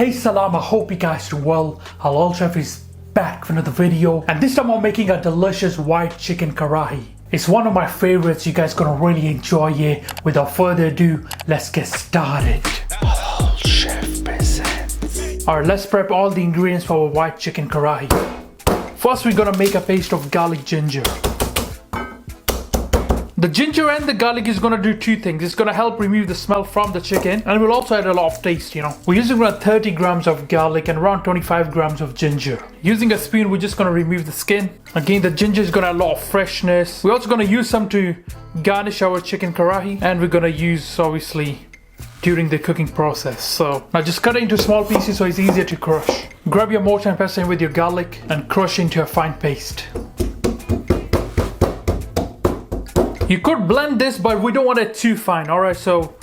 Hey salam, I hope you guys do well. Halal Chef is back with another video, and this time I'm making a delicious white chicken karahi. It's one of my favorites. You guys gonna really enjoy it. Without further ado, let's get started. Halal Chef presents. Alright, let's prep all the ingredients for our white chicken karahi. First, we're gonna make a paste of garlic ginger. The ginger and the garlic is gonna do two things. It's gonna help remove the smell from the chicken, and it will also add a lot of taste, you know. We're using around 30 grams of garlic and around 25 grams of ginger. Using a spoon, we're just gonna remove the skin. Again, the ginger is gonna add a lot of freshness. We're also gonna use some to garnish our chicken karahi, and we're gonna use, obviously, during the cooking process. So now just cut it into small pieces so it's easier to crush. Grab your mortar and pestle with your garlic and crush into a fine paste. You could blend this, but we don't want it too fine. Alright, so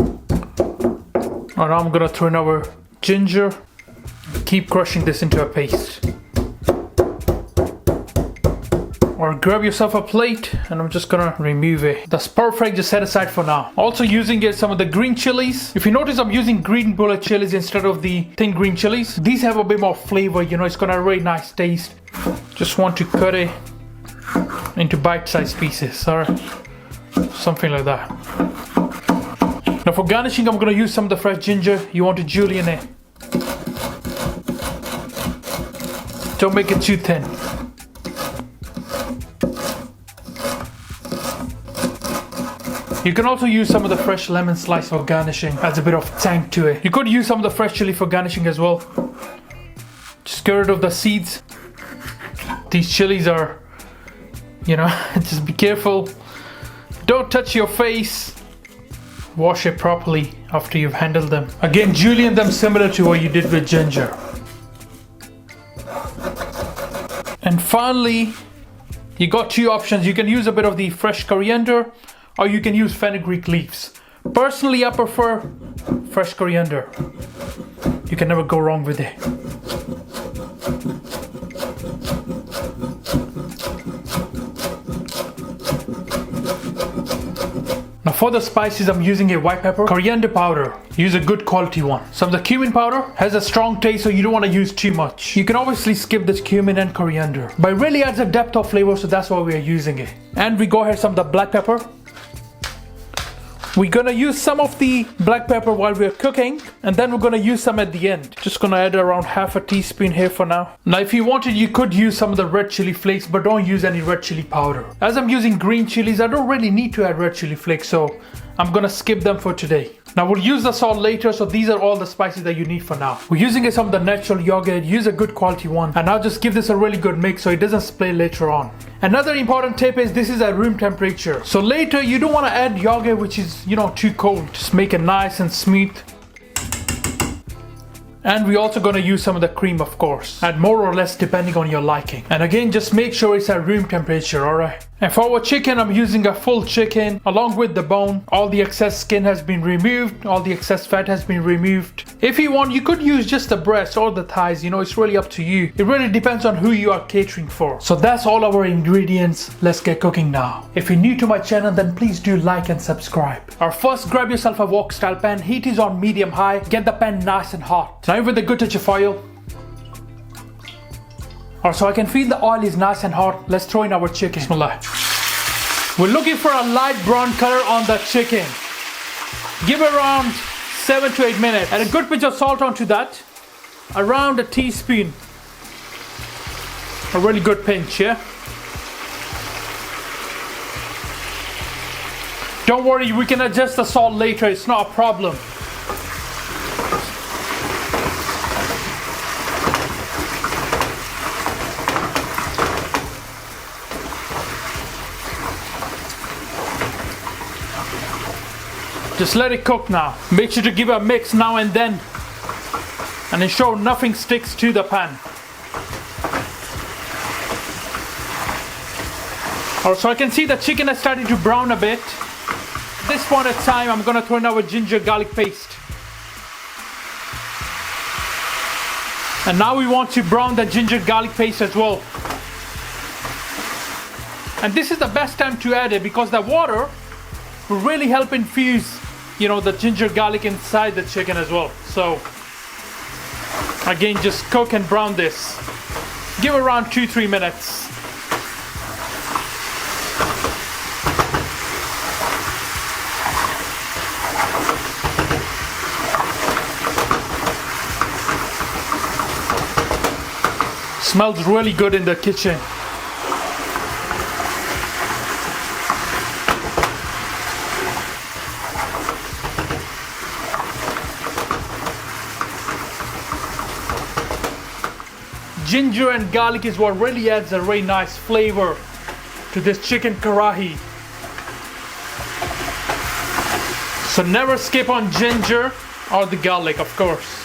now I'm gonna throw in our ginger. Keep crushing this into a paste. Or grab yourself a plate, and I'm just gonna remove it. That's perfect, just set aside for now. Also using some of the green chilies. If you notice, I'm using green bullet chilies instead of the thin green chilies. These have a bit more flavor, you know, it's got a really nice taste. Just want to cut it into bite-sized pieces, alright? Something like that. Now for garnishing, I'm gonna use some of the fresh ginger. You want to julienne it. Don't make it too thin. You can also use some of the fresh lemon slice for garnishing. Adds a bit of tang to it. You could use some of the fresh chili for garnishing as well. Just get rid of the seeds. These chilies are, you know, just be careful. Don't touch your face. Wash it properly after you've handled them. Again, julienne them similar to what you did with ginger. And finally, you got two options. You can use a bit of the fresh coriander, or you can use fenugreek leaves. Personally, I prefer fresh coriander. You can never go wrong with it. Now for the spices, I'm using a white pepper, coriander powder. Use a good quality one. Some of the cumin powder has a strong taste, so you don't want to use too much. You can obviously skip this cumin and coriander, but it really adds a depth of flavor, so that's why we are using it. And we go ahead some of the black pepper. We're gonna use some of the black pepper while we're cooking, and then we're gonna use some at the end. Just gonna add around half a teaspoon here for now. Now if you wanted, you could use some of the red chili flakes, but don't use any red chili powder. As I'm using green chilies, I don't really need to add red chili flakes, so I'm gonna skip them for today. Now we'll use the salt later, so these are all the spices that you need for now. We're using some of the natural yogurt. Use a good quality one, and I'll just give this a really good mix so it doesn't spill later on. Another important tip is this is at room temperature, so later you don't want to add yogurt which is, you know, too cold. Just make it nice and smooth. And we're also going to use some of the cream, of course. Add more or less depending on your liking. And again, just make sure it's at room temperature, alright? And for our chicken, I'm using a full chicken along with the bone. All the excess skin has been removed. All the excess fat has been removed. If you want, you could use just the breast or the thighs. You know, it's really up to you. It really depends on who you are catering for. So that's all our ingredients. Let's get cooking now. If you're new to my channel, then please do like and subscribe. Or first, grab yourself a wok style pan. Heat is on medium high. Get the pan nice and hot. Now with a good touch of oil. Alright, so I can feel the oil is nice and hot. Let's throw in our chicken. Bismillah. We're looking for a light brown color on the chicken. Give it around 7 to 8 minutes. Add a good pinch of salt onto that. Around a teaspoon. A really good pinch, yeah? Don't worry, we can adjust the salt later. It's not a problem. Just let it cook now. Make sure to give a mix now and then, and ensure nothing sticks to the pan. Alright, so I can see the chicken is starting to brown a bit. At this point of time, I'm gonna throw in our ginger garlic paste. And now we want to brown the ginger garlic paste as well. And this is the best time to add it because the water will really help infuse, you know, the ginger garlic inside the chicken as well. So Again, just cook and brown this. Give it around 2-3 minutes. Smells really good in the kitchen. Ginger and garlic is what really adds a very nice flavor to this chicken karahi. So never skip on ginger or the garlic, of course.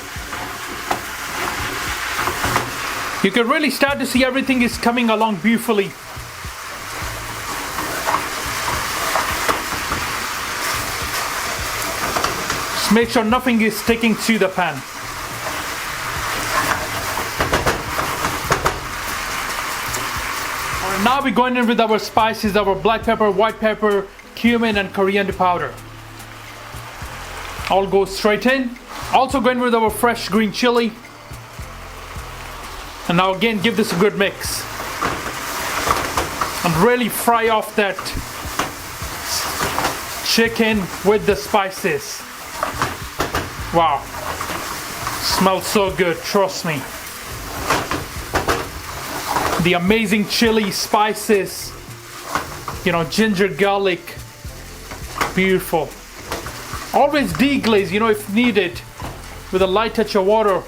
You can really start to see everything is coming along beautifully. Just make sure nothing is sticking to the pan. Now we're going in with our spices, our black pepper, white pepper, cumin and coriander powder. All go straight in. Also going with our fresh green chili. And now again give this a good mix. And really fry off that chicken with the spices. Wow. Smells so good, trust me. The amazing chili, spices, ginger, garlic, beautiful. Always deglaze, if needed, with a light touch of water,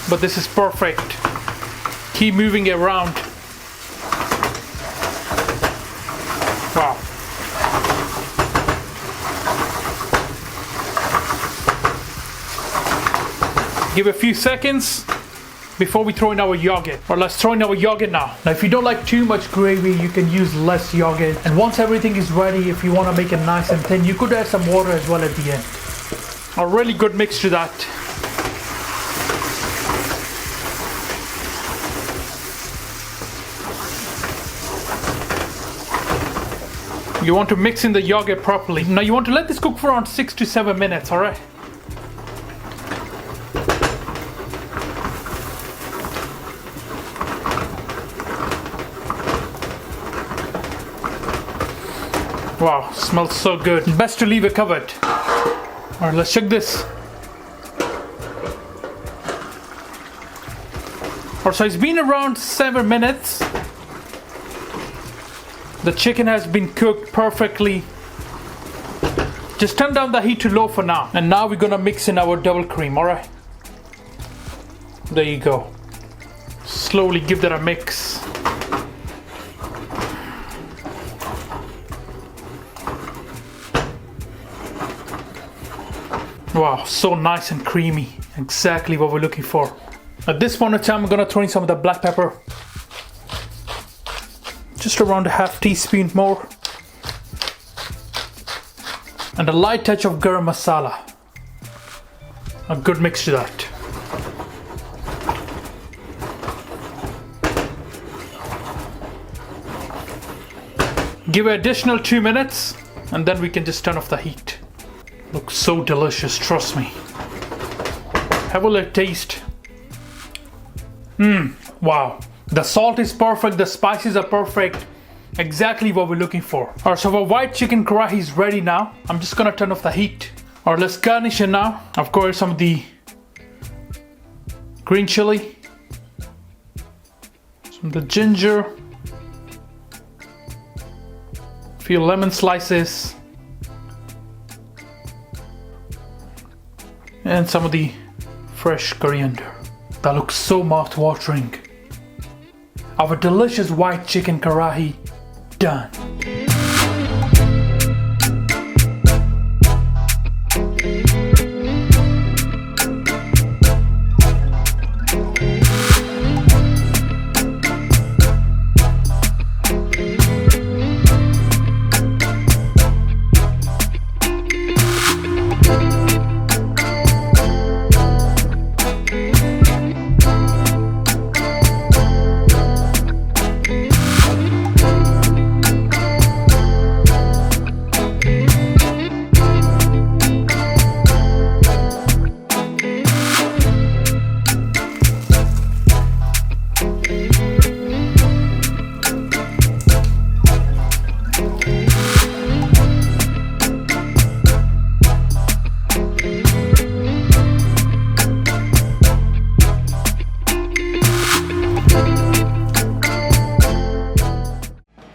but this is perfect. Keep moving it around. Wow. Give it a few seconds before we throw in our yogurt. Or let's throw in our yogurt now. Now if you don't like too much gravy, you can use less yogurt. And once everything is ready, if you want to make it nice and thin, you could add some water as well at the end. A really good mix to that. You want to mix in the yogurt properly. Now you want to let this cook for around 6 to 7 minutes, alright? Wow, smells so good. Best to leave it covered. Alright, let's check this. Alright, so it's been around 7 minutes. The chicken has been cooked perfectly. Just turn down the heat to low for now. And now we're gonna mix in our double cream, alright? There you go. Slowly give that a mix. Wow, so nice and creamy. Exactly what we're looking for. At this point in time, I'm gonna throw in some of the black pepper. Just around a half teaspoon more. And a light touch of garam masala. A good mix to that. Give it additional 2 minutes and then we can just turn off the heat. Looks so delicious, trust me. Have a little taste. Wow. The salt is perfect, the spices are perfect. Exactly what we're looking for. Alright, so our white chicken karahi is ready now. I'm just gonna turn off the heat. Alright, let's garnish it now. Of course, some of the green chili. Some of the ginger. A few lemon slices. And some of the fresh coriander. That looks so mouth-watering. Our delicious white chicken karahi done.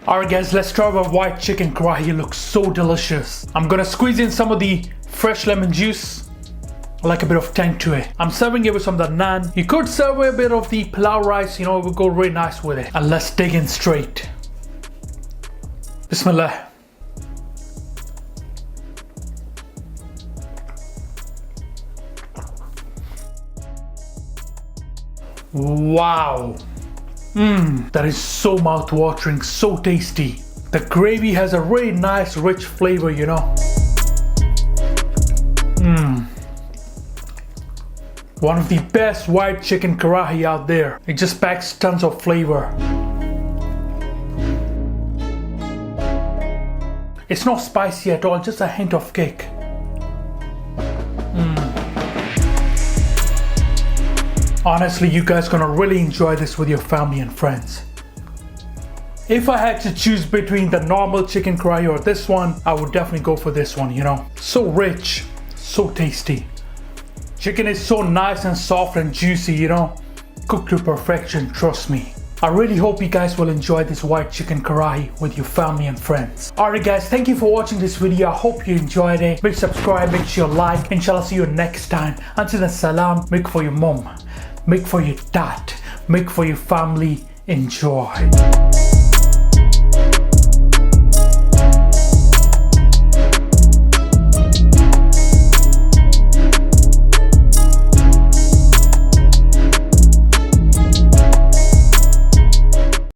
Alright guys, let's try our white chicken karahi. It looks so delicious. I'm gonna squeeze in some of the fresh lemon juice. I like a bit of tang to it. I'm serving it with some of the naan. You could serve a bit of the pilau rice, you know, it would go really nice with it. And let's dig in straight. Bismillah. Wow. That is so mouth-watering, so tasty. The gravy has a really nice rich flavor, you know. One of the best white chicken karahi out there. It just packs tons of flavor. It's not spicy at all, just a hint of kick. Honestly, you guys gonna really enjoy this with your family and friends. If I had to choose between the normal chicken karahi or this one, I would definitely go for this one, you know. So rich, so tasty. Chicken is so nice and soft and juicy, you know. Cooked to perfection, trust me. I really hope you guys will enjoy this white chicken karahi with your family and friends. Alright guys, thank you for watching this video. I hope you enjoyed it. Make sure subscribe, make sure you like. Inshallah, see you next time. Until then, salam. Make for your mom. Make for your dad. Make for your family. Enjoy.